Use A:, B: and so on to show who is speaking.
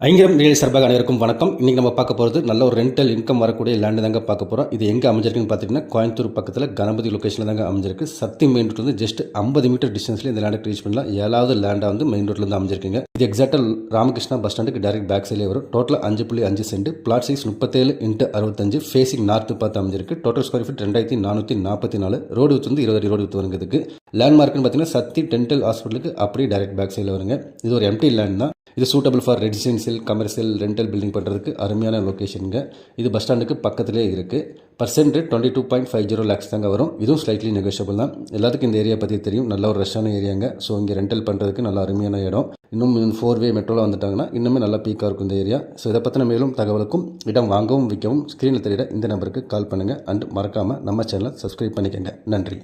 A: ஐங்கரம் real சார்பாக அனைவருக்கும் வணக்கம். இன்றைக்கி நம்ம பார்க்க போகிறது நல்ல ஒரு ரெண்டல் இன்கம் வரக்கூடிய லேண்டு தாங்க பார்க்க போகிறோம். இது எங்கே அமைஞ்சிருக்குன்னு பார்த்தீங்கன்னா கோயம்புத்தூர் பக்கத்தில் கணபதி லொக்கேஷனில் தாங்க அமைஞ்சிருக்கு. சக்தி மெயின் ரோட்லேருந்து ஜஸ்ட் 50 மீட்டர் டிஸ்டன்ஸில் இந்த லேண்டை ரீச் பண்ணலாம். 7வது லேண்டாக வந்து மெயின் ரோட்லேருந்து அமைஞ்சிருக்குங்க. இது எக்ஸாக்டாக ராமகிருஷ்ணா பஸ் ஸ்டாண்டுக்கு டேரக்ட் பேக் சைட்லேயே வரும். டோட்டலாக 5.5 cent, plot size 37x65, facing north பார்த்து அமைஞ்சிருக்கு. Total square feet 2444. Road width வந்து 20 அடி ரோடு வித்து வருங்கிறதுக்கு. லேண்ட்மார்க்னு பார்த்தீங்கன்னா சக்தி டென்டல் ஹாஸ்பிட்டலுக்கு அப்படியே டேரக்ட் பேக் சைடில் வருங்க. இது ஒரு எம்டி லேண்ட் தான். இது suitable for residential, commercial, rental building பண்ணுறதுக்கு அருமையான லொக்கேஷனுங்க. இது பஸ் ஸ்டாண்டுக்கு பக்கத்துலேயே இருக்குது. பர்சன்ட் ரேட் 22.50 lakhs தாங்க வரும். இதுவும் ஸ்லைட்லி நெகோஷியபிள் தான். எல்லாத்துக்கும் இந்த ஏரியா பற்றி தெரியும். நல்ல ஒரு ரஷ்ஷான ஏரியாங்க. ஸோ இங்கே ரெண்டல் பண்ணுறதுக்கு நல்ல அருமையான இடம். இன்னும் 4-வே மெட்ரோவில் வந்துட்டாங்கன்னா இன்னுமே நல்லா பீக்காக இருக்கும் இந்த ஏரியா. ஸோ இதை பற்றின மேலும் தகவலுக்கும் இடம் வாங்கவும் விற்கவும் ஸ்க்ரீனில் தெரியிற இந்த நம்பருக்கு கால் பண்ணுங்கள். அண்ட் மறக்காமல் நம்ம சேனலை சப்ஸ்கிரைப் பண்ணிக்கங்க. நன்றி.